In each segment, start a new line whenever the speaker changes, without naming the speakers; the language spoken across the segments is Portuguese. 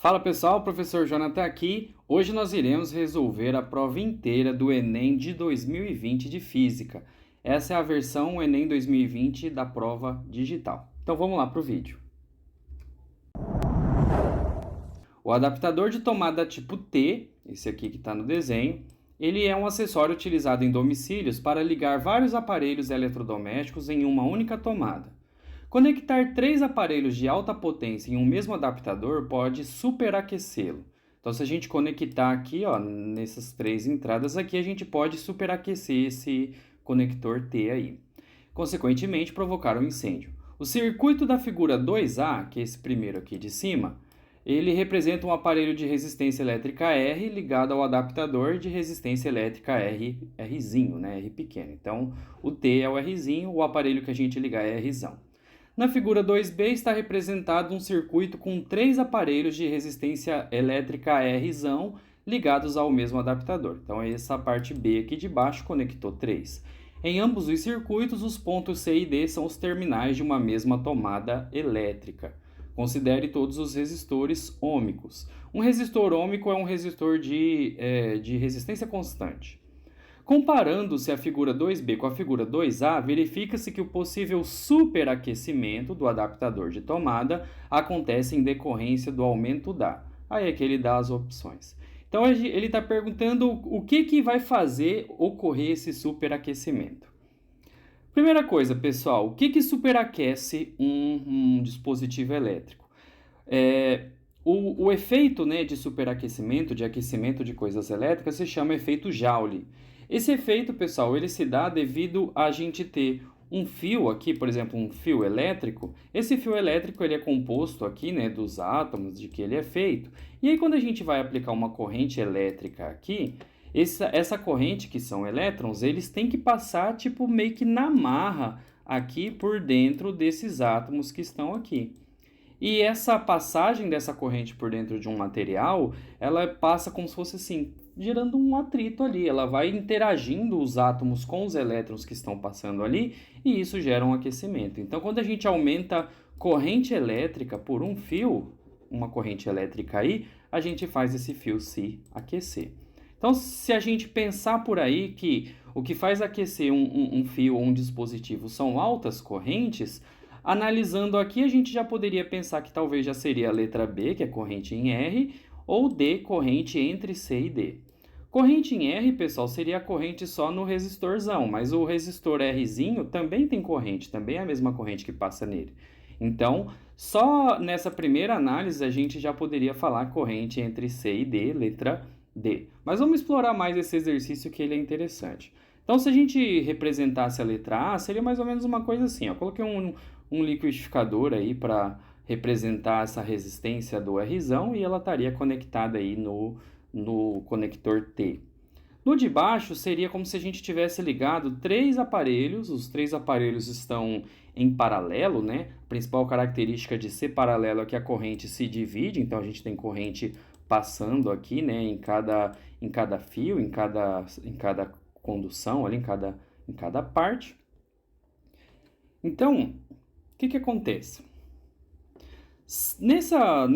Fala pessoal, professor Jonathan aqui. Hoje nós iremos resolver a prova inteira do Enem de 2020 de Física. Essa é a versão Enem 2020 da prova digital. Então vamos lá para o vídeo. O adaptador de tomada tipo T, esse aqui que está no desenho, ele é um acessório utilizado em domicílios para ligar vários aparelhos eletrodomésticos em uma única tomada. Conectar 3 aparelhos de alta potência em um mesmo adaptador pode superaquecê-lo. Então, se a gente conectar aqui, ó, nessas 3 entradas aqui, a gente pode superaquecer esse conector T aí. Consequentemente, provocar um incêndio. O circuito da figura 2A, que é esse primeiro aqui de cima, ele representa um aparelho de resistência elétrica R ligado ao adaptador de resistência elétrica Rzinho, né? R pequeno. Então, o T é o Rzinho, o aparelho que a gente ligar é Rzão. Na figura 2B está representado um circuito com 3 aparelhos de resistência elétrica Rzão ligados ao mesmo adaptador. Então, essa parte B aqui de baixo conectou 3. Em ambos os circuitos, os pontos C e D são os terminais de uma mesma tomada elétrica. Considere todos os resistores ômicos. Um resistor ômico é um resistor de resistência constante. Comparando-se a figura 2B com a figura 2A, verifica-se que o possível superaquecimento do adaptador de tomada acontece em decorrência do aumento da. Aí é que ele dá as opções. Então ele está perguntando o que vai fazer ocorrer esse superaquecimento. Primeira coisa, pessoal, o que superaquece um dispositivo elétrico? O efeito, né, de superaquecimento, de aquecimento de coisas elétricas, se chama efeito Joule. Esse efeito, pessoal, ele se dá devido a gente ter um fio aqui, por exemplo, um fio elétrico. Esse fio elétrico ele é composto aqui, né, dos átomos de que ele é feito. E aí quando a gente vai aplicar uma corrente elétrica aqui, essa corrente, que são elétrons, eles têm que passar tipo meio que na marra aqui por dentro desses átomos que estão aqui. E essa passagem dessa corrente por dentro de um material, ela passa como se fosse assim, gerando um atrito ali. Ela vai interagindo os átomos com os elétrons que estão passando ali e isso gera um aquecimento. Então, quando a gente aumenta corrente elétrica por um fio, uma corrente elétrica aí, a gente faz esse fio se aquecer. Então, se a gente pensar por aí que o que faz aquecer um fio ou um dispositivo são altas correntes, analisando aqui a gente já poderia pensar que talvez já seria a letra B, que é corrente em R, ou D, corrente entre C e D. Corrente em R, pessoal, seria a corrente só no resistorzão, mas o resistor Rzinho também tem corrente, também é a mesma corrente que passa nele. Então, só nessa primeira análise a gente já poderia falar corrente entre C e D, letra D. Mas vamos explorar mais esse exercício que ele é interessante. Então, se a gente representasse a letra A, seria mais ou menos uma coisa assim. Eu coloquei um liquidificador aí para representar essa resistência do Rzão e ela estaria conectada aí no conector T. No de baixo seria como se a gente tivesse ligado 3 aparelhos, os 3 aparelhos estão em paralelo, né? A principal característica de ser paralelo é que a corrente se divide, então a gente tem corrente passando aqui, né, em cada fio, em cada condução, ali em cada parte. Então, o que acontece? Nessa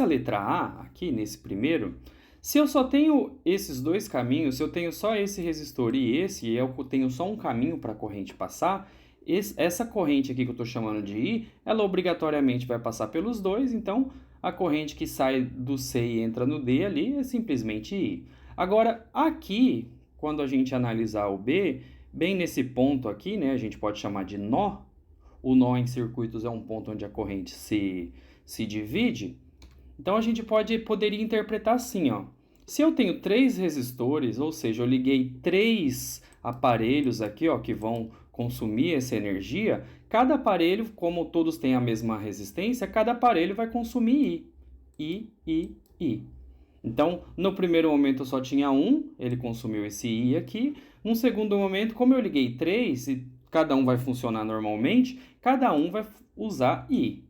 letra A, aqui nesse primeiro, se eu só tenho esses 2 caminhos, se eu tenho só esse resistor e eu tenho só um caminho para a corrente passar, essa corrente aqui que eu estou chamando de I, ela obrigatoriamente vai passar pelos 2, então a corrente que sai do C e entra no D ali é simplesmente I. Agora, aqui, quando a gente analisar o B, bem nesse ponto aqui, né, a gente pode chamar de nó. O nó em circuitos é um ponto onde a corrente se divide. Então, a gente poderia interpretar assim, ó. Se eu tenho 3 resistores, ou seja, eu liguei 3 aparelhos aqui, ó, que vão consumir essa energia, cada aparelho, como todos têm a mesma resistência, cada aparelho vai consumir I. Então, no primeiro momento eu só tinha um, ele consumiu esse I aqui. Num segundo momento, como eu liguei 3 e cada um vai funcionar normalmente, cada um vai usar I.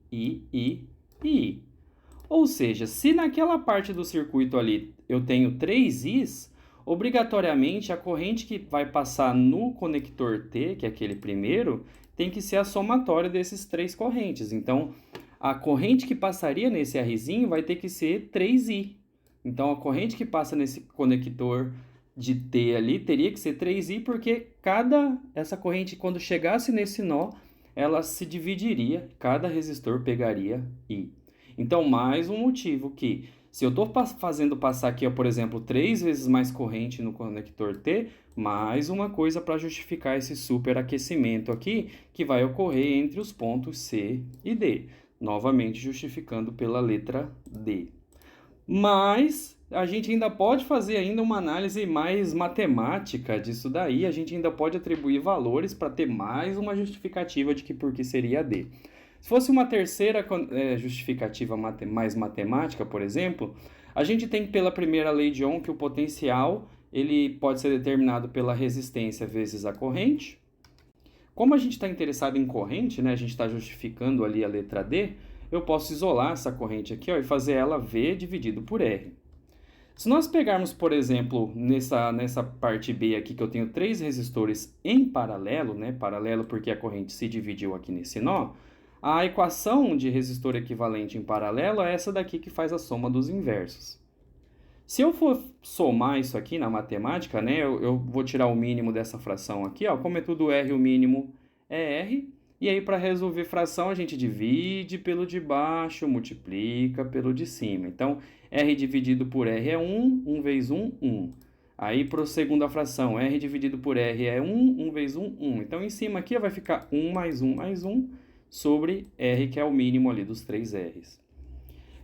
Ou seja, se naquela parte do circuito ali eu tenho 3 Is, obrigatoriamente a corrente que vai passar no conector T, que é aquele primeiro, tem que ser a somatória desses 3 correntes. Então, a corrente que passaria nesse Rzinho vai ter que ser 3I. Então, a corrente que passa nesse conector de T ali teria que ser 3I, porque essa corrente, quando chegasse nesse nó, ela se dividiria, cada resistor pegaria I. Então, mais um motivo que, se eu estou fazendo passar aqui, ó, por exemplo, 3 vezes mais corrente no conector T, mais uma coisa para justificar esse superaquecimento aqui, que vai ocorrer entre os pontos C e D. Novamente justificando pela letra D. Mas a gente ainda pode fazer ainda uma análise mais matemática disso daí, a gente ainda pode atribuir valores para ter mais uma justificativa de que por que seria D. Se fosse uma terceira justificativa mais matemática, por exemplo, a gente tem pela primeira lei de Ohm que o potencial ele pode ser determinado pela resistência vezes a corrente. Como a gente está interessado em corrente, né, a gente está justificando ali a letra D, eu posso isolar essa corrente aqui, ó, e fazer ela V dividido por R. Se nós pegarmos, por exemplo, nessa parte B aqui, que eu tenho 3 resistores em paralelo, né, paralelo porque a corrente se dividiu aqui nesse nó, a equação de resistor equivalente em paralelo é essa daqui que faz a soma dos inversos. Se eu for somar isso aqui na matemática, né, eu vou tirar o mínimo dessa fração aqui, ó, como é tudo R, o mínimo é R, e aí para resolver fração a gente divide pelo de baixo, multiplica pelo de cima. Então, R dividido por R é 1, 1 vezes 1, 1. Aí para a segunda fração, R dividido por R é 1, 1 vezes 1, 1. Então, em cima aqui vai ficar 1 mais 1 mais 1 sobre R, que é o mínimo ali dos 3 R's.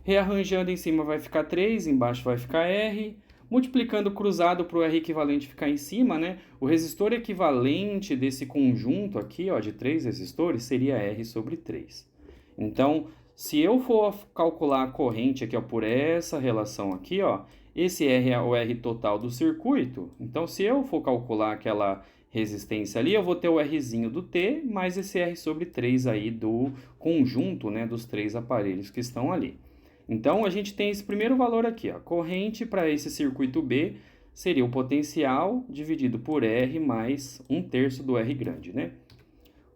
Rearranjando em cima vai ficar 3, embaixo vai ficar R. Multiplicando cruzado para o R equivalente ficar em cima, né? O resistor equivalente desse conjunto aqui, ó, de 3 resistores, seria R sobre 3. Então, se eu for calcular a corrente aqui, ó, por essa relação aqui, ó, esse R é o R total do circuito. Então, se eu for calcular aquela resistência ali, eu vou ter o Rzinho do T mais esse R sobre 3 aí do conjunto, né, dos 3 aparelhos que estão ali. Então, a gente tem esse primeiro valor aqui, ó. Corrente para esse circuito B seria o potencial dividido por R mais 1/3 do R grande, né?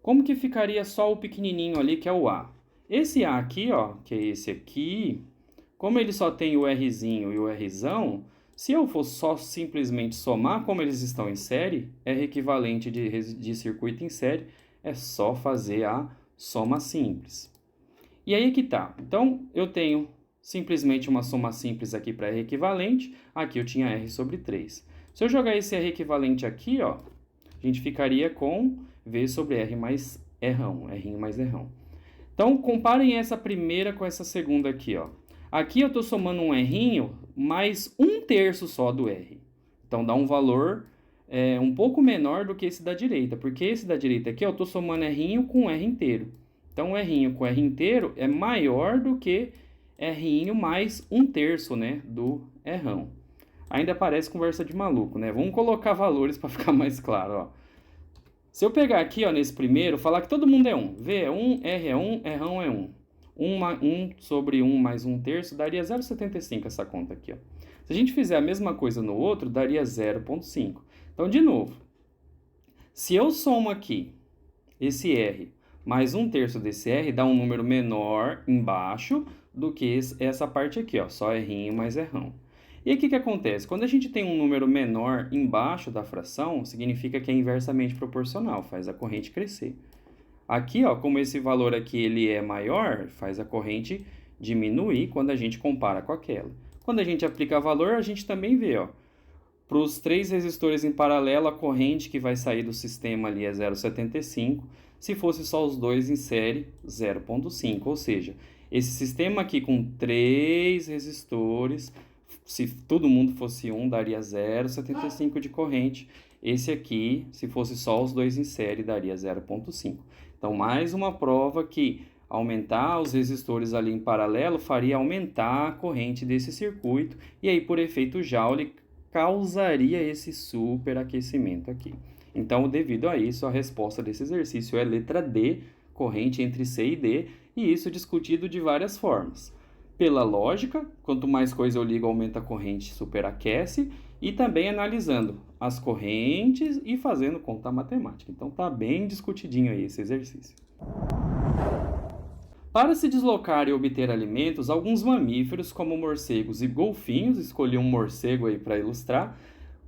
Como que ficaria só o pequenininho ali, que é o A? Esse A aqui, ó, que é esse aqui, como ele só tem o Rzinho e o Rzão, se eu for só simplesmente somar como eles estão em série, R equivalente de circuito em série, é só fazer a soma simples. E aí que tá. Então, eu tenho simplesmente uma soma simples aqui para R equivalente. Aqui eu tinha R sobre 3. Se eu jogar esse R equivalente aqui, ó, a gente ficaria com V sobre R mais Rão. R mais Rão. Então, comparem essa primeira com essa segunda aqui, ó. Aqui eu estou somando um R mais 1/3 só do R. Então, dá um valor um pouco menor do que esse da direita. Porque esse da direita aqui, eu estou somando R com R inteiro. Então, R com R inteiro é maior do que R mais 1/3, né, do Rão. Ainda parece conversa de maluco, né? Vamos colocar valores para ficar mais claro, ó. Se eu pegar aqui, ó, nesse primeiro, falar que todo mundo é 1. V é 1, R é 1, Rão é 1. 1 sobre 1 mais 1/3 daria 0,75 essa conta aqui, ó. Se a gente fizer a mesma coisa no outro, daria 0,5. Então, de novo, se eu somo aqui esse R mais 1/3 desse R, dá um número menor embaixo do que essa parte aqui, ó, só R mais Rão. E aí o que acontece? Quando a gente tem um número menor embaixo da fração, significa que é inversamente proporcional, faz a corrente crescer. Aqui, ó, como esse valor aqui ele é maior, faz a corrente diminuir quando a gente compara com aquela. Quando a gente aplica valor, a gente também vê, ó, para os 3 resistores em paralelo, a corrente que vai sair do sistema ali é 0,75. Se fosse só os 2 em série, 0,5. Ou seja, esse sistema aqui com 3 resistores, se todo mundo fosse 1, daria 0,75 de corrente. Esse aqui, se fosse só os 2 em série, daria 0,5. Então, mais uma prova que aumentar os resistores ali em paralelo faria aumentar a corrente desse circuito. E aí, por efeito Joule, causaria esse superaquecimento aqui. Então, devido a isso, a resposta desse exercício é letra D, corrente entre C e D, e isso discutido de várias formas. Pela lógica, quanto mais coisa eu ligo, aumenta a corrente, superaquece, e também analisando as correntes e fazendo conta matemática. Então, tá bem discutidinho aí esse exercício. Para se deslocar e obter alimentos, alguns mamíferos, como morcegos e golfinhos, escolhi um morcego aí para ilustrar,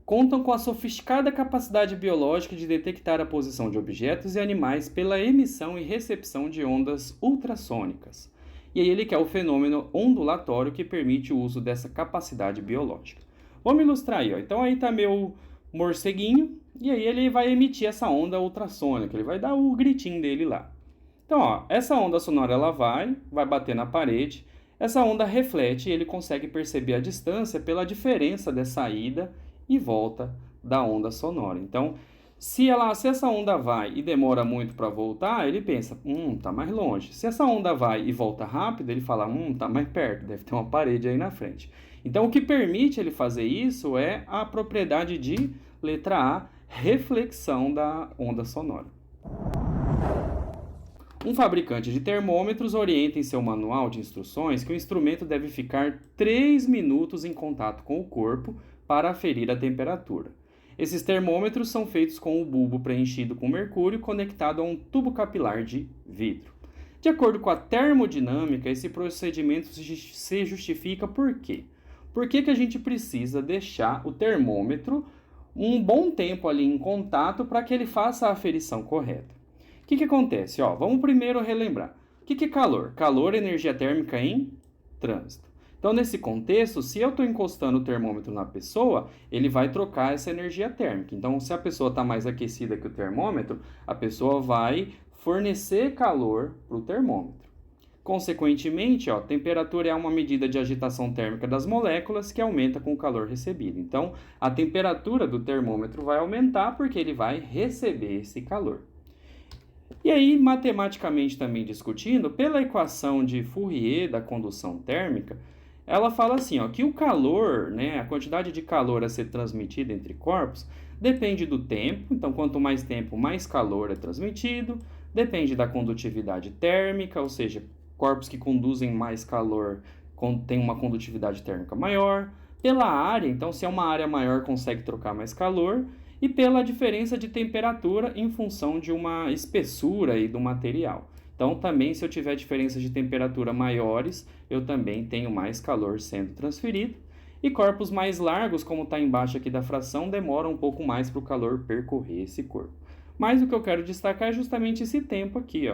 contam com a sofisticada capacidade biológica de detectar a posição de objetos e animais pela emissão e recepção de ondas ultrassônicas. E aí ele quer o fenômeno ondulatório que permite o uso dessa capacidade biológica. Vamos ilustrar aí, ó. Então aí está meu morceguinho, e aí ele vai emitir essa onda ultrassônica, ele vai dar o gritinho dele lá. Então, ó, essa onda sonora ela vai bater na parede, essa onda reflete e ele consegue perceber a distância pela diferença dessa ida e volta da onda sonora. Então, se essa onda vai e demora muito para voltar, ele pensa, tá mais longe. Se essa onda vai e volta rápido, ele fala, tá mais perto, deve ter uma parede aí na frente. Então, o que permite ele fazer isso é a propriedade de, letra A, reflexão da onda sonora. Um fabricante de termômetros orienta em seu manual de instruções que o instrumento deve ficar 3 minutos em contato com o corpo para aferir a temperatura. Esses termômetros são feitos com o bulbo preenchido com mercúrio conectado a um tubo capilar de vidro. De acordo com a termodinâmica, esse procedimento se justifica por quê? Por que a gente precisa deixar o termômetro um bom tempo ali em contato para que ele faça a aferição correta? O que acontece? Vamos primeiro relembrar. O que é calor? Calor é energia térmica em trânsito. Então, nesse contexto, se eu estou encostando o termômetro na pessoa, ele vai trocar essa energia térmica. Então, se a pessoa está mais aquecida que o termômetro, a pessoa vai fornecer calor para o termômetro. Consequentemente, temperatura é uma medida de agitação térmica das moléculas que aumenta com o calor recebido. Então, a temperatura do termômetro vai aumentar porque ele vai receber esse calor. E aí, matematicamente também discutindo, pela equação de Fourier da condução térmica, ela fala assim, que o calor, a quantidade de calor a ser transmitida entre corpos, depende do tempo. Então, quanto mais tempo, mais calor é transmitido. Depende da condutividade térmica, ou seja, corpos que conduzem mais calor têm uma condutividade térmica maior. Pela área, então, se é uma área maior, consegue trocar mais calor. E pela diferença de temperatura em função de uma espessura aí do material. Então, também, se eu tiver diferenças de temperatura maiores, eu também tenho mais calor sendo transferido. E corpos mais largos, como está embaixo aqui da fração, demoram um pouco mais para o calor percorrer esse corpo. Mas o que eu quero destacar é justamente esse tempo aqui.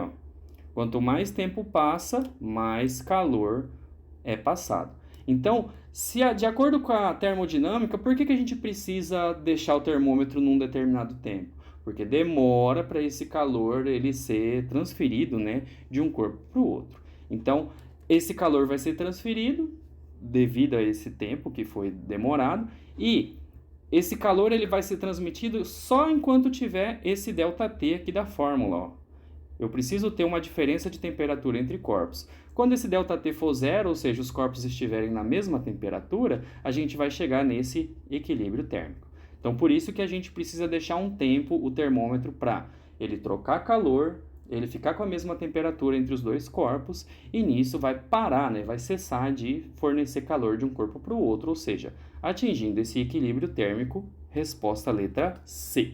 Quanto mais tempo passa, mais calor é passado. Então, de acordo com a termodinâmica, por que a gente precisa deixar o termômetro num determinado tempo? Porque demora para esse calor ele ser transferido, de um corpo para o outro. Então, esse calor vai ser transferido devido a esse tempo que foi demorado, e esse calor ele vai ser transmitido só enquanto tiver esse ΔT aqui da fórmula. Eu preciso ter uma diferença de temperatura entre corpos. Quando esse ΔT for zero, ou seja, os corpos estiverem na mesma temperatura, a gente vai chegar nesse equilíbrio térmico. Então, por isso que a gente precisa deixar um tempo o termômetro para ele trocar calor, ele ficar com a mesma temperatura entre os dois corpos, e nisso vai parar, vai cessar de fornecer calor de um corpo para o outro, ou seja, atingindo esse equilíbrio térmico. Resposta letra C.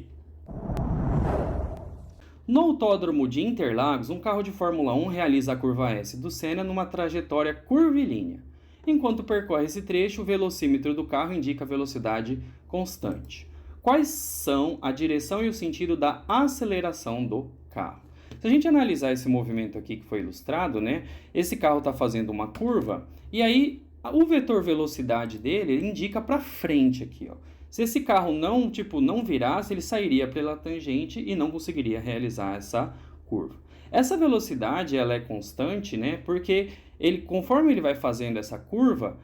No Autódromo de Interlagos, um carro de Fórmula 1 realiza a curva S do Senna numa trajetória curvilínea. Enquanto percorre esse trecho, o velocímetro do carro indica a velocidade constante. Quais são a direção e o sentido da aceleração do carro? Se a gente analisar esse movimento aqui que foi ilustrado, esse carro está fazendo uma curva, e aí o vetor velocidade dele indica para frente aqui. Se esse carro não virasse, ele sairia pela tangente e não conseguiria realizar essa curva. Essa velocidade ela é constante, porque conforme ele vai fazendo essa curva,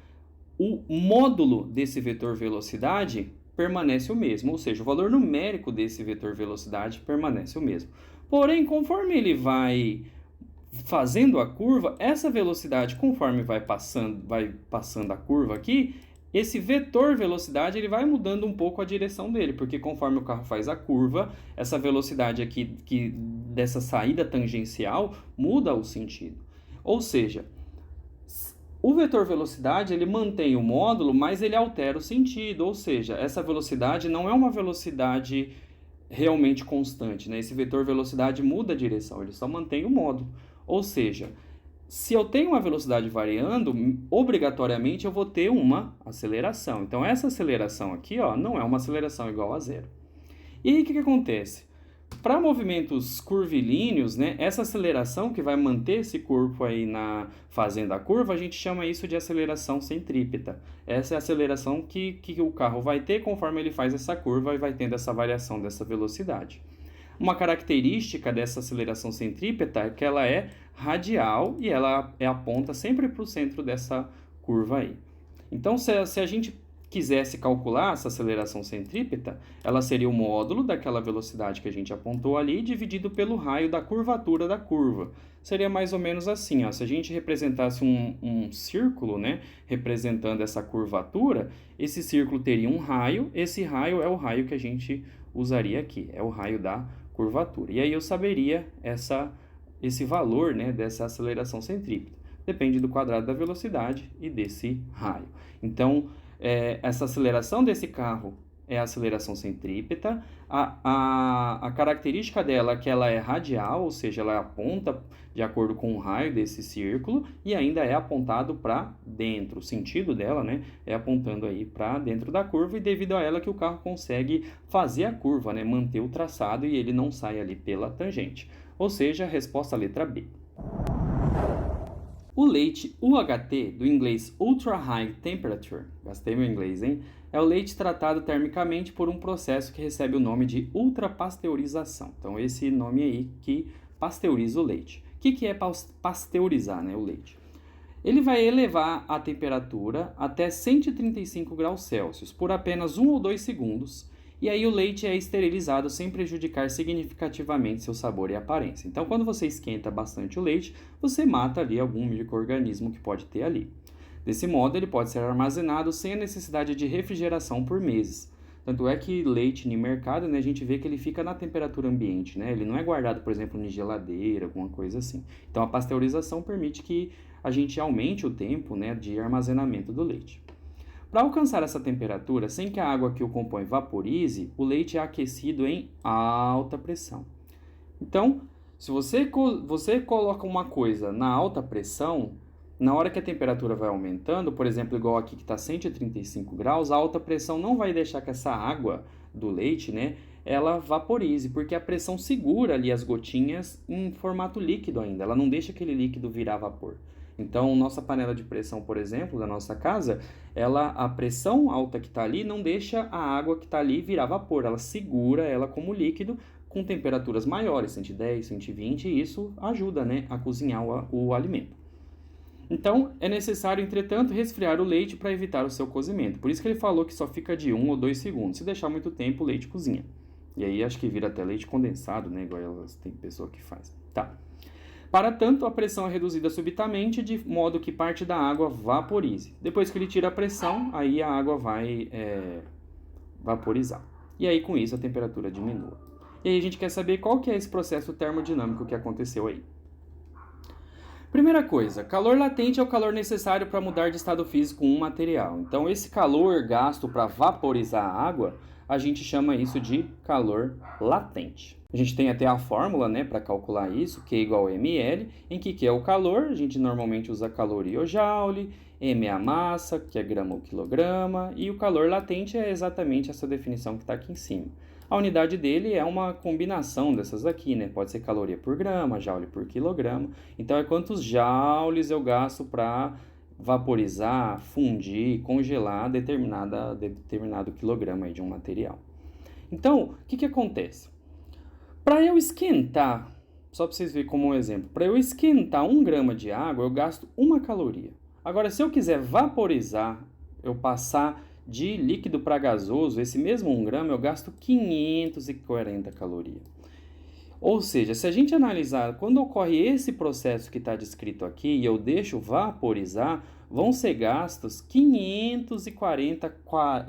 o módulo desse vetor velocidade permanece o mesmo, ou seja, o valor numérico desse vetor velocidade permanece o mesmo. Porém, conforme ele vai fazendo a curva, essa velocidade, conforme vai passando a curva aqui, esse vetor velocidade ele vai mudando um pouco a direção dele, porque conforme o carro faz a curva, essa velocidade aqui dessa saída tangencial muda o sentido. Ou seja, o vetor velocidade ele mantém o módulo, mas ele altera o sentido, ou seja, essa velocidade não é uma velocidade realmente constante, Esse vetor velocidade muda a direção, ele só mantém o módulo. Ou seja, se eu tenho uma velocidade variando, obrigatoriamente eu vou ter uma aceleração. Então, essa aceleração aqui, ó, não é uma aceleração igual a zero. E aí, o que acontece? Para movimentos curvilíneos, né, essa aceleração que vai manter esse corpo aí fazendo a curva, a gente chama isso de aceleração centrípeta. Essa é a aceleração que o carro vai ter conforme ele faz essa curva e vai tendo essa variação dessa velocidade. Uma característica dessa aceleração centrípeta é que ela é radial e ela aponta sempre para o centro dessa curva aí. Então, se a gente quisesse calcular essa aceleração centrípeta, ela seria o módulo daquela velocidade que a gente apontou ali, dividido pelo raio da curvatura da curva. Seria mais ou menos assim, ó, se a gente representasse um círculo, né, representando essa curvatura, esse círculo teria um raio, esse raio é o raio que a gente usaria aqui, é o raio da curvatura. E aí eu saberia esse valor, né, dessa aceleração centrípeta. Depende do quadrado da velocidade e desse raio. Então, essa aceleração desse carro é a aceleração centrípeta. A característica dela é que ela é radial, ou seja, ela aponta de acordo com o raio desse círculo e ainda é apontado para dentro. O sentido dela, né, é apontando aí para dentro da curva e devido a ela que o carro consegue fazer a curva, né, manter o traçado e ele não sai ali pela tangente. Ou seja, a resposta à letra B. O leite UHT, do inglês Ultra High Temperature, gastei meu inglês, hein? É o leite tratado termicamente por um processo que recebe o nome de ultrapasteurização. Então, esse nome aí que pasteuriza o leite. O que é pasteurizar, né, o leite? Ele vai elevar a temperatura até 135 graus Celsius por apenas 1 ou 2 segundos. E aí o leite é esterilizado sem prejudicar significativamente seu sabor e aparência. Então, quando você esquenta bastante o leite, você mata ali algum micro-organismo que pode ter ali. Desse modo, ele pode ser armazenado sem a necessidade de refrigeração por meses. Tanto é que leite no mercado, né, a gente vê que ele fica na temperatura ambiente, né? Ele não é guardado, por exemplo, em geladeira, alguma coisa assim. Então, a pasteurização permite que a gente aumente o tempo, né, de armazenamento do leite. Para alcançar essa temperatura, sem que a água que o compõe vaporize, o leite é aquecido em alta pressão. Então, se você coloca uma coisa na alta pressão, na hora que a temperatura vai aumentando, por exemplo, igual aqui que está 135 graus, a alta pressão não vai deixar que essa água do leite, né, ela vaporize, porque a pressão segura ali as gotinhas em formato líquido ainda, ela não deixa aquele líquido virar vapor. Então, nossa panela de pressão, por exemplo, da nossa casa, a pressão alta que está ali não deixa a água que está ali virar vapor, ela segura ela como líquido com temperaturas maiores, 110, 120, e isso ajuda, né, a cozinhar o alimento. Então, é necessário, entretanto, resfriar o leite para evitar o seu cozimento. Por isso que ele falou que só fica de 1 ou 2 segundos. Se deixar muito tempo, o leite cozinha. E aí, acho que vira até leite condensado, né, igual tem pessoa que faz. Tá. Para tanto, a pressão é reduzida subitamente, de modo que parte da água vaporize. Depois que ele tira a pressão, aí a água vai vaporizar. E aí, com isso, a temperatura diminua. E aí a gente quer saber qual que é esse processo termodinâmico que aconteceu aí. Primeira coisa, calor latente é o calor necessário para mudar de estado físico um material. Então, esse calor gasto para vaporizar a água, a gente chama isso de calor latente. A gente tem até a fórmula, né, para calcular isso, Q igual a ml, em que Q é o calor, a gente normalmente usa calorijoule, M é a massa, que é grama ou quilograma, e o calor latente é exatamente essa definição que está aqui em cima. A unidade dele é uma combinação dessas aqui, né? Pode ser caloria por grama, joule por quilograma. Então, é quantos joules eu gasto para vaporizar, fundir, congelar determinado quilograma aí de um material. Então, o que acontece? Para eu esquentar, só para vocês verem como um exemplo, para eu esquentar 1 grama de água, eu gasto 1 caloria. Agora, se eu quiser vaporizar, eu passar de líquido para gasoso, esse mesmo 1 grama, eu gasto 540 calorias. Ou seja, se a gente analisar, quando ocorre esse processo que está descrito aqui e eu deixo vaporizar, vão ser gastos 540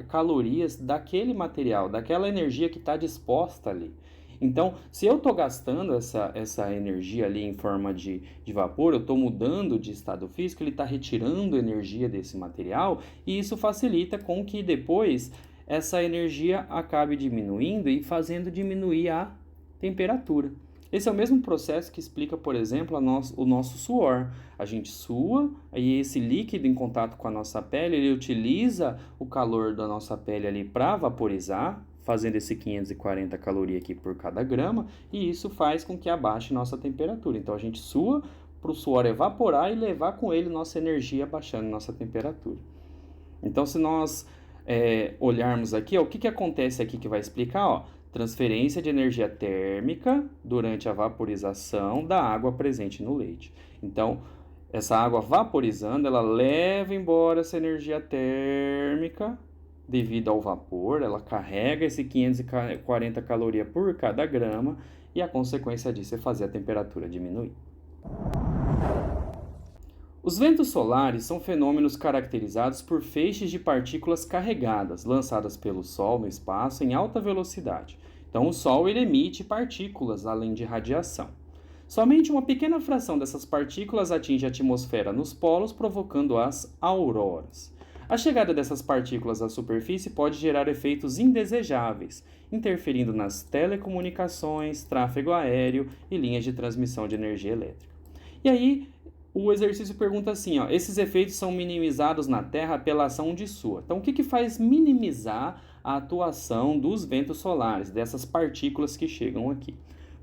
calorias daquele material, daquela energia que está disposta ali. Então, se eu estou gastando essa energia ali em forma de vapor, eu estou mudando de estado físico, ele está retirando energia desse material e isso facilita com que depois essa energia acabe diminuindo e fazendo diminuir a temperatura. Esse é o mesmo processo que explica, por exemplo, o nosso suor. A gente sua, e esse líquido em contato com a nossa pele, ele utiliza o calor da nossa pele ali para vaporizar, fazendo esse 540 calorias aqui por cada grama, e isso faz com que abaixe nossa temperatura. Então a gente sua para o suor evaporar e levar com ele nossa energia baixando nossa temperatura. Então se nós olharmos aqui, ó, o que acontece aqui que vai explicar, ó, transferência de energia térmica durante a vaporização da água presente no leite. Então, essa água vaporizando, ela leva embora essa energia térmica devido ao vapor, ela carrega esse 540 calorias por cada grama e a consequência disso é fazer a temperatura diminuir. Os ventos solares são fenômenos caracterizados por feixes de partículas carregadas, lançadas pelo Sol no espaço em alta velocidade. Então, o Sol ele emite partículas além de radiação. Somente uma pequena fração dessas partículas atinge a atmosfera nos polos, provocando as auroras. A chegada dessas partículas à superfície pode gerar efeitos indesejáveis, interferindo nas telecomunicações, tráfego aéreo e linhas de transmissão de energia elétrica. E aí, o exercício pergunta assim, ó, esses efeitos são minimizados na Terra pela ação de sua. Então, o que faz minimizar a atuação dos ventos solares, dessas partículas que chegam aqui?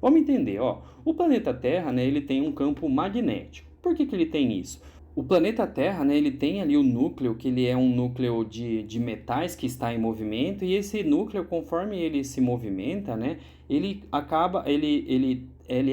Vamos entender, ó, o planeta Terra, né, ele tem um campo magnético. Por que ele tem isso? O planeta Terra, né, ele tem ali o núcleo, que ele é um núcleo de metais que está em movimento, e esse núcleo, conforme ele se movimenta, né, ele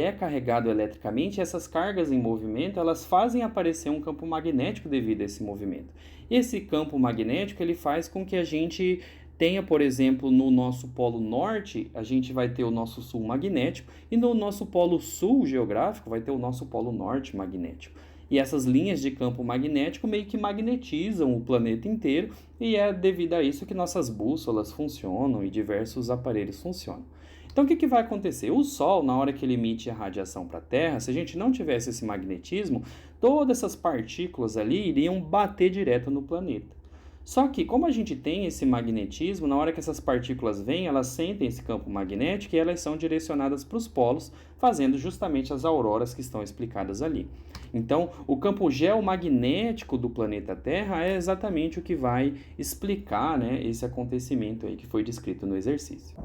é carregado eletricamente, e essas cargas em movimento, elas fazem aparecer um campo magnético devido a esse movimento. Esse campo magnético, ele faz com que a gente tenha, por exemplo, no nosso polo norte, a gente vai ter o nosso sul magnético, e no nosso polo sul geográfico vai ter o nosso polo norte magnético. E essas linhas de campo magnético meio que magnetizam o planeta inteiro, e é devido a isso que nossas bússolas funcionam e diversos aparelhos funcionam. Então, o que vai acontecer? O Sol, na hora que ele emite a radiação para a Terra, se a gente não tivesse esse magnetismo, todas essas partículas ali iriam bater direto no planeta. Só que, como a gente tem esse magnetismo, na hora que essas partículas vêm, elas sentem esse campo magnético e elas são direcionadas para os polos, fazendo justamente as auroras que estão explicadas ali. Então, o campo geomagnético do planeta Terra é exatamente o que vai explicar, né, esse acontecimento aí que foi descrito no exercício.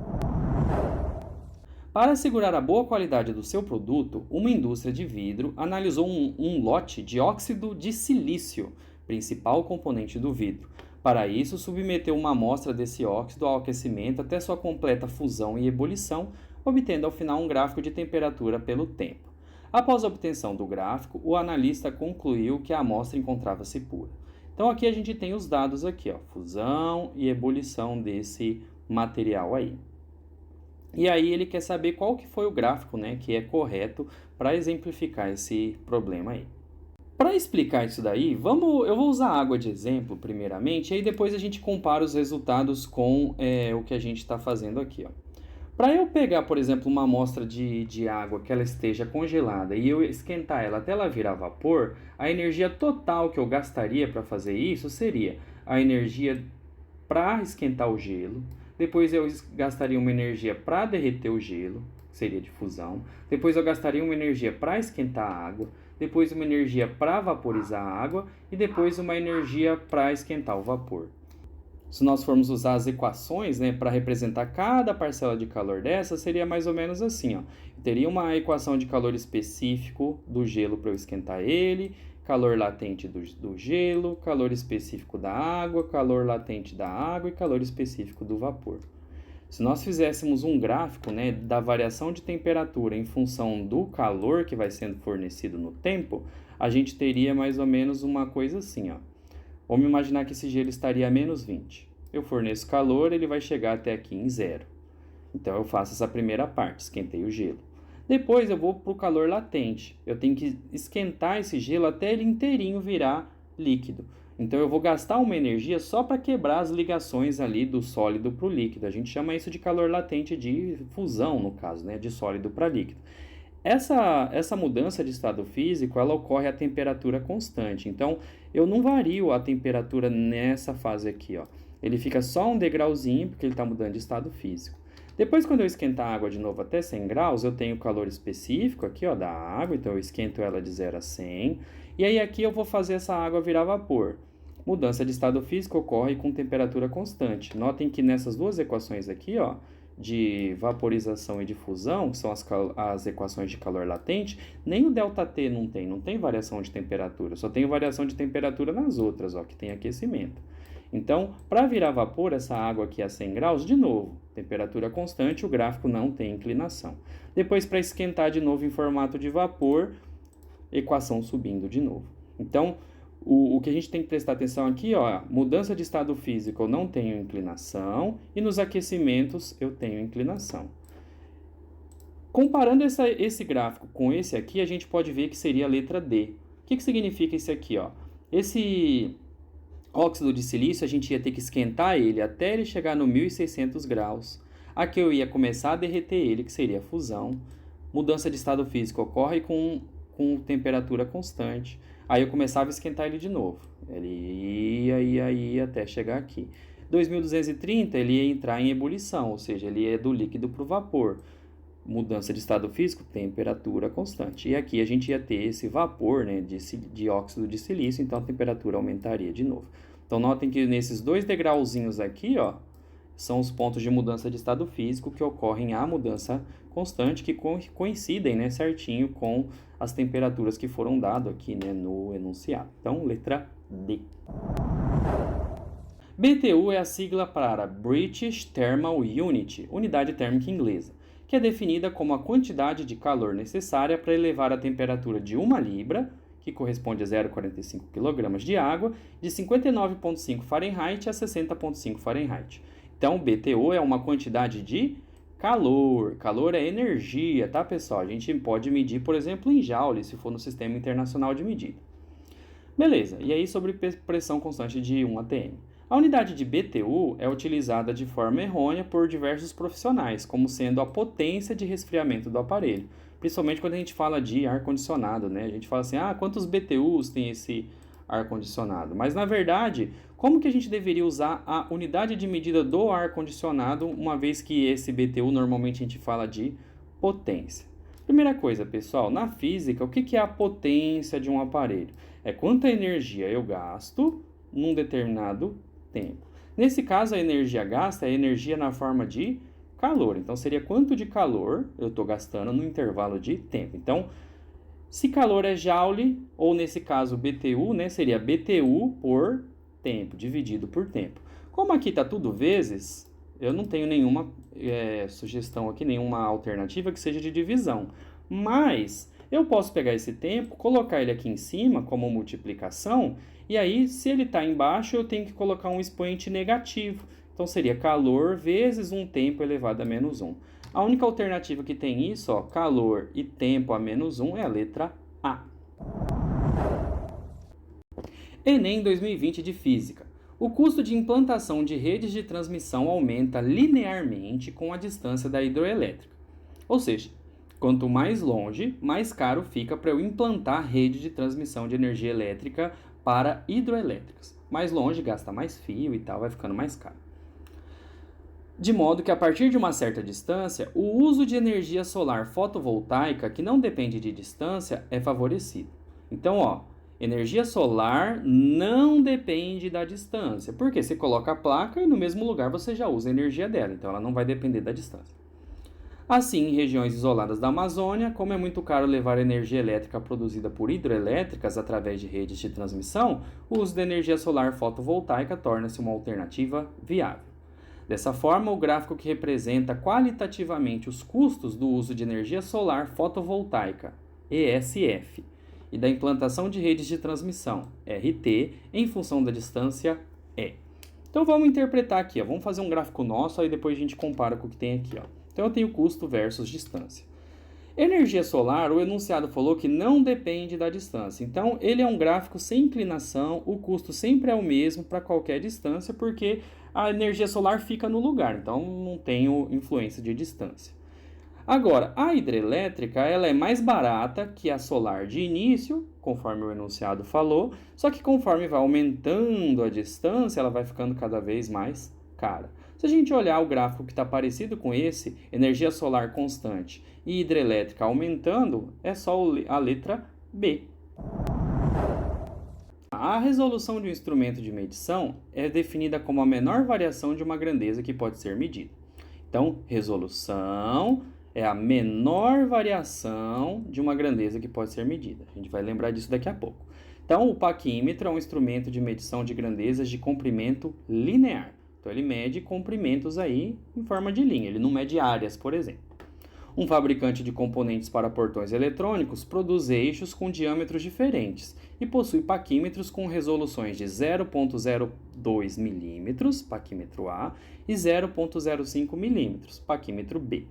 Para assegurar a boa qualidade do seu produto, uma indústria de vidro analisou um lote de óxido de silício, principal componente do vidro. Para isso, submeteu uma amostra desse óxido ao aquecimento até sua completa fusão e ebulição, obtendo ao final um gráfico de temperatura pelo tempo. Após a obtenção do gráfico, o analista concluiu que a amostra encontrava-se pura. Então aqui a gente tem os dados aqui, ó, fusão e ebulição desse material aí. E aí ele quer saber qual que foi o gráfico, né, que é correto para exemplificar esse problema aí. Para explicar isso daí, eu vou usar água de exemplo primeiramente, e aí depois a gente compara os resultados com o que a gente está fazendo aqui, ó. Para eu pegar, por exemplo, uma amostra de água que ela esteja congelada e eu esquentar ela até ela virar vapor, a energia total que eu gastaria para fazer isso seria a energia para esquentar o gelo, depois eu gastaria uma energia para derreter o gelo, seria de fusão, depois eu gastaria uma energia para esquentar a água, depois uma energia para vaporizar a água e depois uma energia para esquentar o vapor. Se nós formos usar as equações, né, para representar cada parcela de calor dessa, seria mais ou menos assim, ó. Eu teria uma equação de calor específico do gelo para eu esquentar ele, calor latente do gelo, calor específico da água, calor latente da água e calor específico do vapor. Se nós fizéssemos um gráfico, né, da variação de temperatura em função do calor que vai sendo fornecido no tempo, a gente teria mais ou menos uma coisa assim, ó. Vamos imaginar que esse gelo estaria a menos 20. Eu forneço calor, ele vai chegar até aqui em 0. Então eu faço essa primeira parte, esquentei o gelo. Depois eu vou para o calor latente. Eu tenho que esquentar esse gelo até ele inteirinho virar líquido. Então eu vou gastar uma energia só para quebrar as ligações ali do sólido para o líquido. A gente chama isso de calor latente de fusão, no caso, né? De sólido para líquido. Essa mudança de estado físico, ela ocorre a temperatura constante. Então, eu não vario a temperatura nessa fase aqui, ó. Ele fica só um degrauzinho, porque ele está mudando de estado físico. Depois, quando eu esquentar a água de novo até 100 graus, eu tenho o calor específico aqui, ó, da água, então eu esquento ela de 0 a 100. E aí aqui eu vou fazer essa água virar vapor. Mudança de estado físico ocorre com temperatura constante. Notem que nessas duas equações aqui, ó, de vaporização e de fusão, que são as equações de calor latente, nem o ΔT não tem variação de temperatura, só tem variação de temperatura nas outras, ó, que tem aquecimento. Então, para virar vapor, essa água aqui a 100 graus, de novo, temperatura constante, o gráfico não tem inclinação. Depois, para esquentar de novo em formato de vapor, equação subindo de novo. Então, o que a gente tem que prestar atenção aqui, ó, mudança de estado físico eu não tenho inclinação e nos aquecimentos eu tenho inclinação. Comparando esse gráfico com esse aqui, a gente pode ver que seria a letra D. O que significa esse aqui, ó? Esse óxido de silício, a gente ia ter que esquentar ele até ele chegar no 1600 graus. Aqui eu ia começar a derreter ele, que seria a fusão. Mudança de estado físico ocorre com temperatura constante. Aí eu começava a esquentar ele de novo. Ele ia até chegar aqui. 2230 ele ia entrar em ebulição, ou seja, ele ia do líquido para o vapor. Mudança de estado físico, temperatura constante. E aqui a gente ia ter esse vapor, né, de óxido de silício, então a temperatura aumentaria de novo. Então notem que nesses dois degrauzinhos aqui, ó, são os pontos de mudança de estado físico que ocorrem a mudança constante, que coincidem, né, certinho com as temperaturas que foram dadas aqui, né, no enunciado. Então, letra D. BTU é a sigla para British Thermal Unit, unidade térmica inglesa, que é definida como a quantidade de calor necessária para elevar a temperatura de 1 libra, que corresponde a 0,45 kg de água, de 59,5 Fahrenheit a 60,5 Fahrenheit. Então, BTU é uma quantidade de calor. Calor é energia, tá, pessoal? A gente pode medir, por exemplo, em joule, se for no Sistema Internacional de Medida. Beleza, e aí sobre pressão constante de 1 atm. A unidade de BTU é utilizada de forma errônea por diversos profissionais, como sendo a potência de resfriamento do aparelho. Principalmente quando a gente fala de ar-condicionado, né? A gente fala assim, quantos BTUs tem esse ar-condicionado? Mas, na verdade, como que a gente deveria usar a unidade de medida do ar-condicionado, uma vez que esse BTU normalmente a gente fala de potência? Primeira coisa, pessoal, na física, o que é a potência de um aparelho? É quanta energia eu gasto num determinado tempo. Nesse caso, a energia gasta é energia na forma de calor. Então, seria quanto de calor eu estou gastando no intervalo de tempo. Então, se calor é joule, ou nesse caso BTU, né, seria BTU por tempo, dividido por tempo. Como aqui está tudo vezes, eu não tenho nenhuma sugestão aqui, nenhuma alternativa que seja de divisão. Mas eu posso pegar esse tempo, colocar ele aqui em cima como multiplicação, e aí, se ele está embaixo, eu tenho que colocar um expoente negativo. Então, seria calor vezes um tempo elevado a menos 1. A única alternativa que tem isso, ó, calor e tempo a menos 1, é a letra A. Enem 2020 de Física. O custo de implantação de redes de transmissão aumenta linearmente com a distância da hidroelétrica. Ou seja, quanto mais longe, mais caro fica para eu implantar rede de transmissão de energia elétrica para hidroelétricas. Mais longe, gasta mais fio e tal, vai ficando mais caro. De modo que, a partir de uma certa distância, o uso de energia solar fotovoltaica, que não depende de distância, é favorecido. Então, ó, energia solar não depende da distância, porque você coloca a placa e no mesmo lugar você já usa a energia dela, então ela não vai depender da distância. Assim, em regiões isoladas da Amazônia, como é muito caro levar energia elétrica produzida por hidroelétricas através de redes de transmissão, o uso da energia solar fotovoltaica torna-se uma alternativa viável. Dessa forma, o gráfico que representa qualitativamente os custos do uso de energia solar fotovoltaica, ESF, e da implantação de redes de transmissão, RT, em função da distância, E. Então vamos interpretar aqui, ó. Vamos fazer um gráfico nosso, aí depois a gente compara com o que tem aqui, ó. Então eu tenho custo versus distância. Energia solar, o enunciado falou que não depende da distância. Então ele é um gráfico sem inclinação, o custo sempre é o mesmo para qualquer distância, porque a energia solar fica no lugar, então não tenho influência de distância. Agora, a hidrelétrica ela é mais barata que a solar de início, conforme o enunciado falou, só que conforme vai aumentando a distância, ela vai ficando cada vez mais cara. Se a gente olhar o gráfico que está parecido com esse, energia solar constante e hidrelétrica aumentando, é só a letra B. A resolução de um instrumento de medição é definida como a menor variação de uma grandeza que pode ser medida. Então, resolução é a menor variação de uma grandeza que pode ser medida. A gente vai lembrar disso daqui a pouco. Então, o paquímetro é um instrumento de medição de grandezas de comprimento linear. Então, ele mede comprimentos aí em forma de linha, ele não mede áreas, por exemplo. Um fabricante de componentes para portões eletrônicos produz eixos com diâmetros diferentes e possui paquímetros com resoluções de 0,02 mm, paquímetro A, e 0,05 mm, paquímetro B.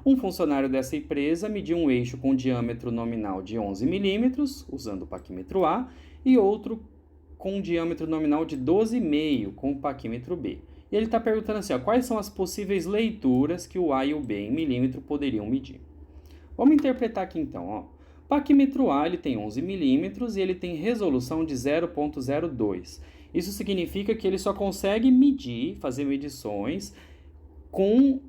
Um funcionário dessa empresa mediu um eixo com diâmetro nominal de 11 mm, usando o paquímetro A, e outro com diâmetro nominal de 12,5 com o paquímetro B. E ele está perguntando assim, quais são as possíveis leituras que o A e o B em milímetro poderiam medir. Vamos interpretar aqui então. O paquímetro A ele tem 11 milímetros e ele tem resolução de 0,02. Isso significa que ele só consegue medir, fazer medições com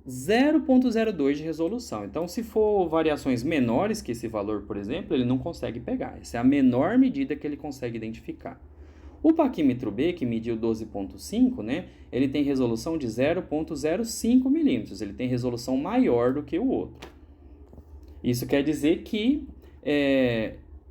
0,02 de resolução. Então, se for variações menores que esse valor, por exemplo, ele não consegue pegar. Essa é a menor medida que ele consegue identificar. O paquímetro B, que mediu 12,5, né, ele tem resolução de 0,05 milímetros. Ele tem resolução maior do que o outro. Isso quer dizer que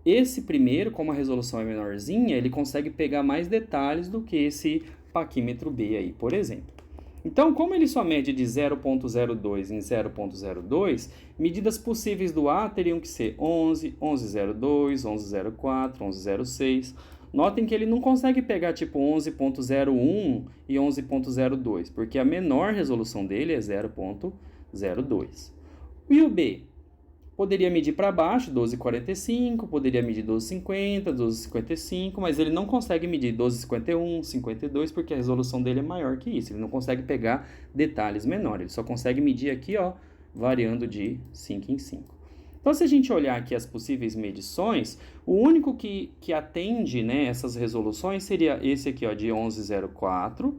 esse primeiro, como a resolução é menorzinha, ele consegue pegar mais detalhes do que esse paquímetro B aí, por exemplo. Então, como ele só mede de 0,02 em 0,02, medidas possíveis do A teriam que ser 11, 11,02, 11,04, 11,06. Notem que ele não consegue pegar tipo 11,01 e 11,02, porque a menor resolução dele é 0,02. E o B? Poderia medir para baixo 12,45, poderia medir 12,50, 12,55, mas ele não consegue medir 12,51, 52, porque a resolução dele é maior que isso. Ele não consegue pegar detalhes menores, ele só consegue medir aqui, variando de 5 em 5. Então, se a gente olhar aqui as possíveis medições, o único que atende, né, essas resoluções seria esse aqui, de 11,04,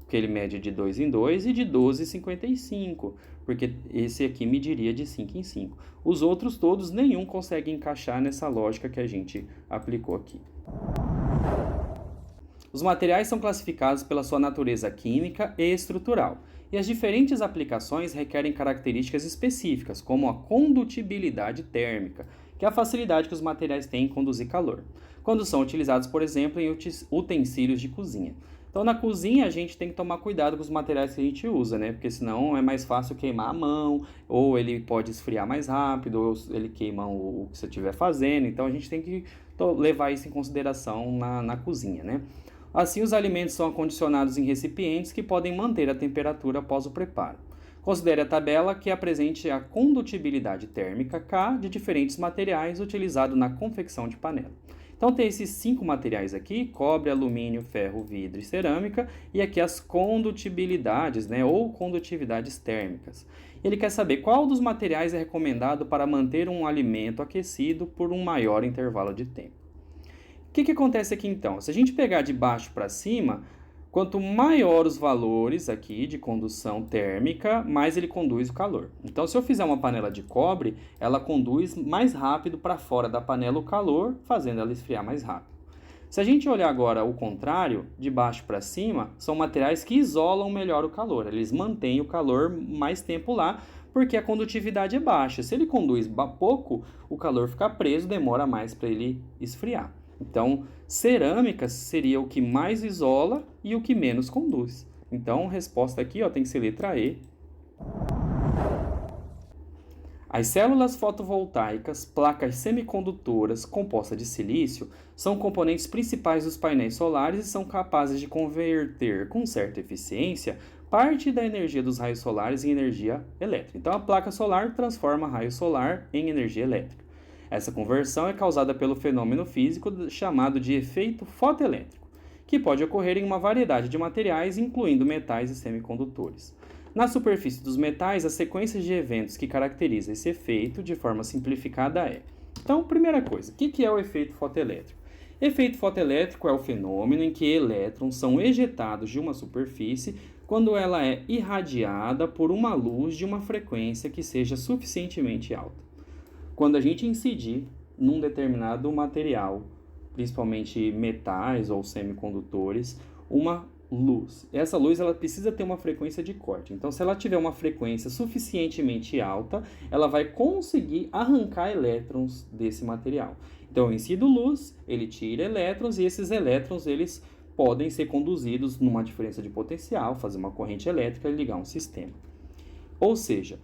que ele mede de 2 em 2, e de 12,55, porque esse aqui mediria de 5 em 5. Os outros todos, nenhum consegue encaixar nessa lógica que a gente aplicou aqui. Os materiais são classificados pela sua natureza química e estrutural, e as diferentes aplicações requerem características específicas, como a condutibilidade térmica, que é a facilidade que os materiais têm em conduzir calor, quando são utilizados, por exemplo, em utensílios de cozinha. Então, na cozinha, a gente tem que tomar cuidado com os materiais que a gente usa, né? Porque senão é mais fácil queimar a mão, ou ele pode esfriar mais rápido, ou ele queima o que você estiver fazendo. Então, a gente tem que levar isso em consideração na cozinha, né? Assim, os alimentos são acondicionados em recipientes que podem manter a temperatura após o preparo. Considere a tabela que apresente a condutibilidade térmica K de diferentes materiais utilizados na confecção de panela. Então, tem esses 5 materiais aqui, cobre, alumínio, ferro, vidro e cerâmica, e aqui as condutibilidades, né, ou condutividades térmicas. Ele quer saber qual dos materiais é recomendado para manter um alimento aquecido por um maior intervalo de tempo. O que acontece aqui então? Se a gente pegar de baixo para cima, quanto maior os valores aqui de condução térmica, mais ele conduz o calor. Então, se eu fizer uma panela de cobre, ela conduz mais rápido para fora da panela o calor, fazendo ela esfriar mais rápido. Se a gente olhar agora o contrário, de baixo para cima, são materiais que isolam melhor o calor. Eles mantêm o calor mais tempo lá, porque a condutividade é baixa. Se ele conduz pouco, o calor fica preso, demora mais para ele esfriar. Então, cerâmica seria o que mais isola e o que menos conduz. Então, a resposta aqui tem que ser letra E. As células fotovoltaicas, placas semicondutoras compostas de silício, são componentes principais dos painéis solares e são capazes de converter com certa eficiência parte da energia dos raios solares em energia elétrica. Então, a placa solar transforma raio solar em energia elétrica. Essa conversão é causada pelo fenômeno físico chamado de efeito fotoelétrico, que pode ocorrer em uma variedade de materiais, incluindo metais e semicondutores. Na superfície dos metais, a sequência de eventos que caracteriza esse efeito, de forma simplificada, é... Então, primeira coisa, o que é o efeito fotoelétrico? Efeito fotoelétrico é o fenômeno em que elétrons são ejetados de uma superfície quando ela é irradiada por uma luz de uma frequência que seja suficientemente alta. Quando a gente incidir num determinado material, principalmente metais ou semicondutores, uma luz. Essa luz ela precisa ter uma frequência de corte. Então, se ela tiver uma frequência suficientemente alta, ela vai conseguir arrancar elétrons desse material. Então, eu incido luz, ele tira elétrons e esses elétrons eles podem ser conduzidos numa diferença de potencial, fazer uma corrente elétrica e ligar um sistema. Ou seja,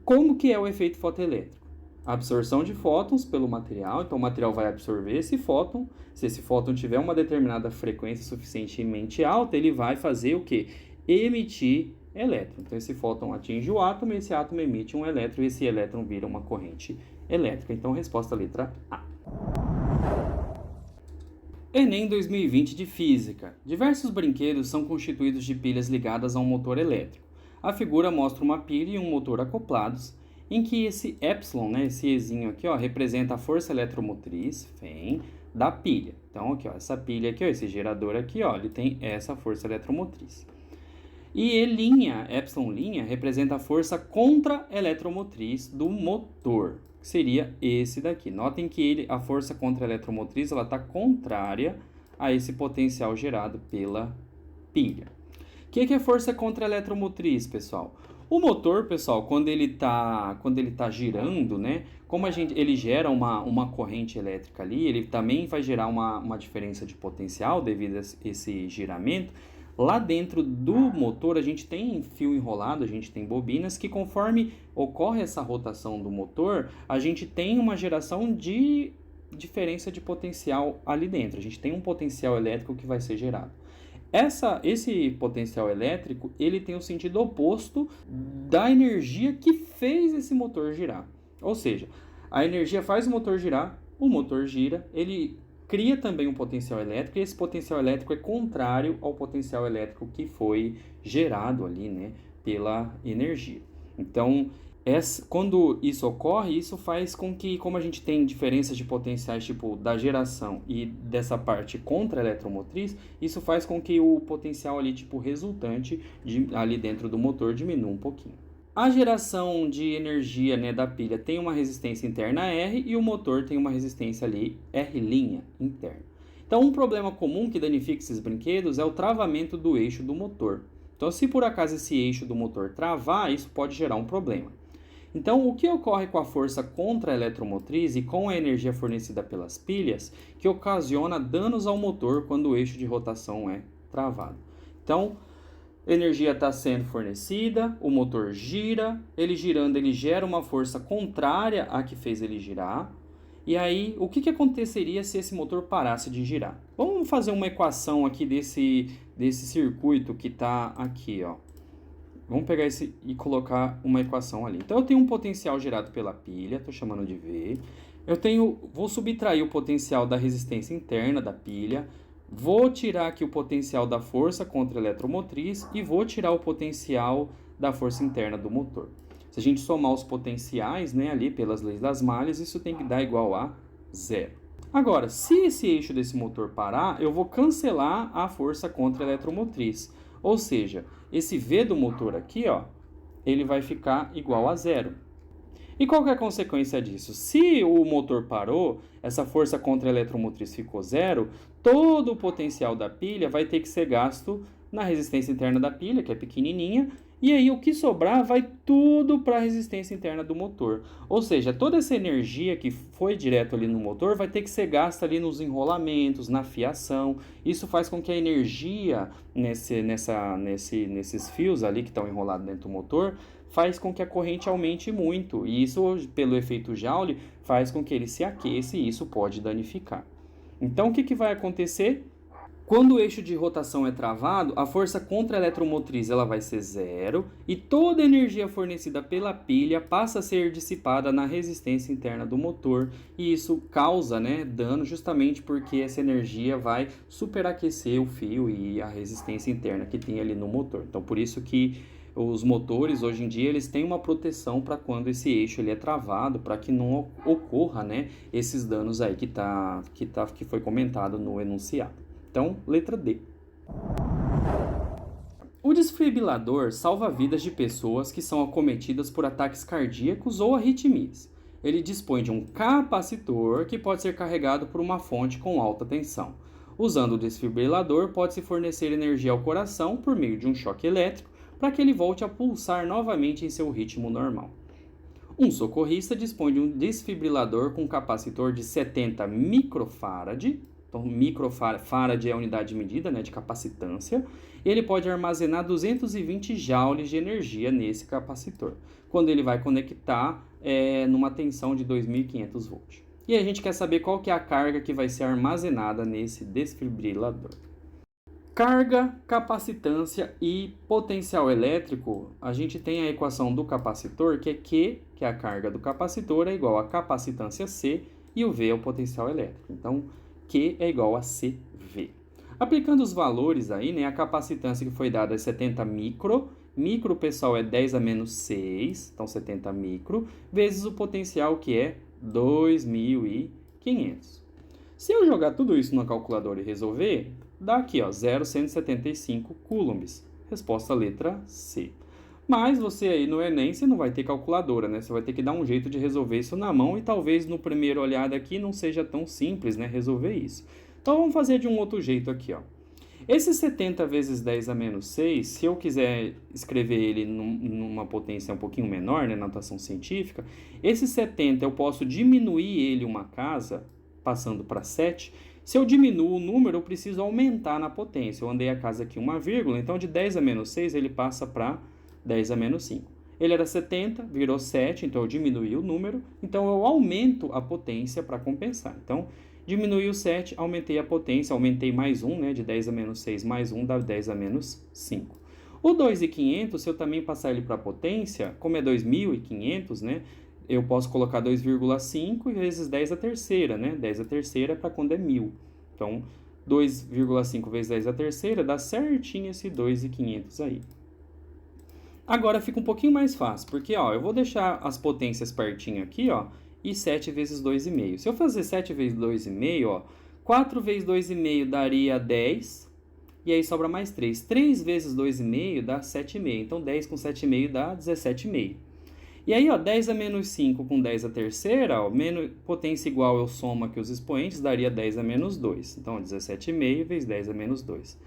como que é o efeito fotoelétrico? A absorção de fótons pelo material, então o material vai absorver esse fóton. Se esse fóton tiver uma determinada frequência suficientemente alta, ele vai fazer o quê? Emitir elétron. Então esse fóton atinge o átomo e esse átomo emite um elétron e esse elétron vira uma corrente elétrica. Então resposta letra A. Enem 2020 de Física. Diversos brinquedos são constituídos de pilhas ligadas a um motor elétrico. A figura mostra uma pilha e um motor acoplados, em que esse epsilon, né, esse Ezinho aqui, ó, representa a força eletromotriz, Fem, da pilha. Então, aqui, ó, essa pilha aqui, ó, esse gerador aqui, ó, ele tem essa força eletromotriz. E epsilon linha, representa a força contra-eletromotriz do motor, que seria esse daqui. Notem que a força contra-eletromotriz está contrária a esse potencial gerado pela pilha. O que é força contra-eletromotriz, pessoal? O motor, pessoal, quando ele tá girando, né? Como ele gera uma corrente elétrica ali, ele também vai gerar uma diferença de potencial devido a esse giramento. Lá dentro do motor, a gente tem fio enrolado, a gente tem bobinas que conforme ocorre essa rotação do motor, a gente tem uma geração de diferença de potencial ali dentro. A gente tem um potencial elétrico que vai ser gerado. Esse potencial elétrico, ele tem o sentido oposto da energia que fez esse motor girar. Ou seja, a energia faz o motor gira, ele cria também um potencial elétrico e esse potencial elétrico é contrário ao potencial elétrico que foi gerado ali, né, pela energia. Então, quando isso ocorre, isso faz com que, como a gente tem diferenças de potenciais tipo da geração e dessa parte contra-eletromotriz, isso faz com que o potencial ali tipo resultante ali dentro do motor diminua um pouquinho. A geração de energia, né, da pilha tem uma resistência interna R e o motor tem uma resistência ali R' interna. Então, um problema comum que danifica esses brinquedos é o travamento do eixo do motor. Então, se por acaso esse eixo do motor travar, isso pode gerar um problema. Então, o que ocorre com a força contra-eletromotriz e com a energia fornecida pelas pilhas que ocasiona danos ao motor quando o eixo de rotação é travado? Então, energia está sendo fornecida, o motor gira, ele girando, ele gera uma força contrária à que fez ele girar. E aí, o que aconteceria se esse motor parasse de girar? Vamos fazer uma equação aqui desse circuito que está aqui, ó. Vamos pegar esse e colocar uma equação ali. Então, eu tenho um potencial gerado pela pilha, estou chamando de V. Vou subtrair o potencial da resistência interna da pilha. Vou tirar aqui o potencial da força contra-eletromotriz e vou tirar o potencial da força interna do motor. Se a gente somar os potenciais, né, ali pelas leis das malhas, isso tem que dar igual a zero. Agora, se esse eixo desse motor parar, eu vou cancelar a força contra-eletromotriz. Ou seja, esse V do motor aqui, ó, ele vai ficar igual a zero. E qual que é a consequência disso? Se o motor parou, essa força contra-eletromotriz ficou zero, todo o potencial da pilha vai ter que ser gasto na resistência interna da pilha, que é pequenininha, e aí o que sobrar vai tudo para a resistência interna do motor. Ou seja, toda essa energia que foi direto ali no motor vai ter que ser gasta ali nos enrolamentos, na fiação. Isso faz com que a energia nesses fios ali que estão enrolados dentro do motor faz com que a corrente aumente muito. E isso, pelo efeito Joule, faz com que ele se aqueça e isso pode danificar. Então, o que vai acontecer? Quando o eixo de rotação é travado, a força contra-eletromotriz ela vai ser zero e toda a energia fornecida pela pilha passa a ser dissipada na resistência interna do motor e isso causa, né, dano justamente porque essa energia vai superaquecer o fio e a resistência interna que tem ali no motor. Então, por isso que Os motores, hoje em dia, eles têm uma proteção para quando esse eixo ele é travado, para que não ocorra, né, esses danos aí que foi comentado no enunciado. Então, letra D. O desfibrilador salva vidas de pessoas que são acometidas por ataques cardíacos ou arritmias. Ele dispõe de um capacitor que pode ser carregado por uma fonte com alta tensão. Usando o desfibrilador, pode-se fornecer energia ao coração por meio de um choque elétrico para que ele volte a pulsar novamente em seu ritmo normal. Um socorrista dispõe de um desfibrilador com capacitor de 70 microfarad. Então, microfarad é a unidade de medida, né, de capacitância. E ele pode armazenar 220 joules de energia nesse capacitor, quando ele vai conectar numa tensão de 2.500 volts. E a gente quer saber qual que é a carga que vai ser armazenada nesse desfibrilador. Carga, capacitância e potencial elétrico, a gente tem a equação do capacitor, que é Q, que é a carga do capacitor, é igual a capacitância C, e o V é o potencial elétrico. Então, Q é igual a CV. Aplicando os valores aí, né, a capacitância que foi dada é 70 micro, pessoal, é 10 a menos 6, então 70 micro, vezes o potencial que é 2.500. Se eu jogar tudo isso na calculadora e resolver, dá aqui, ó, 0,175 coulombs. Resposta letra C. Mas você aí no Enem, você não vai ter calculadora, né? Você vai ter que dar um jeito de resolver isso na mão e talvez no primeiro olhada aqui não seja tão simples, né, resolver isso. Então vamos fazer de um outro jeito aqui, ó. Esse 70 vezes 10 a menos 6, se eu quiser escrever ele numa potência um pouquinho menor, né, na notação científica, esse 70 eu posso diminuir ele uma casa, passando para 7. Se eu diminuo o número, eu preciso aumentar na potência. Eu andei a casa aqui uma vírgula, então de 10 a menos 6 ele passa para 10 a menos 5. Ele era 70, virou 7, então eu diminuí o número, então eu aumento a potência para compensar. Então, diminui o 7, aumentei a potência, aumentei mais 1, né, de 10 a menos 6 mais 1 dá 10 a menos 5. O 2.500, se eu também passar ele para a potência, como é 2.500, né, eu posso colocar 2,5 vezes 10 a terceira, né, 10 a terceira é para quando é 1.000. Então, 2,5 vezes 10 a terceira dá certinho esse 2.500 aí. Agora fica um pouquinho mais fácil, porque ó, eu vou deixar as potências pertinho aqui, ó, e 7 vezes 2,5. Se eu fazer 7 vezes 2,5, ó, 4 vezes 2,5 daria 10, e aí sobra mais 3. 3 vezes 2,5 dá 7,5, então 10 com 7,5 dá 17,5. E aí, ó, 10 a menos 5 com 10 a terceira, ó, potência igual eu somo aqui os expoentes, daria 10 a menos 2. Então, 17,5 vezes 10 a menos 2.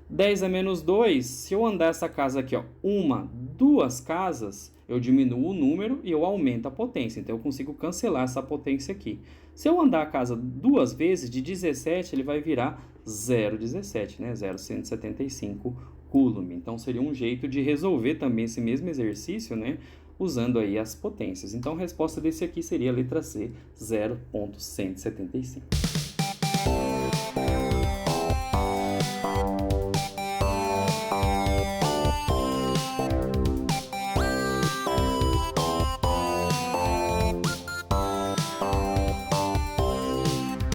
10 a menos 2, se eu andar essa casa aqui, ó, uma, duas casas, eu diminuo o número e eu aumento a potência. Então, eu consigo cancelar essa potência aqui. Se eu andar a casa duas vezes, de 17, ele vai virar 0,17, né? 0,175 coulomb. Então, seria um jeito de resolver também esse mesmo exercício, né? Usando aí as potências. Então, a resposta desse aqui seria a letra C, 0,175.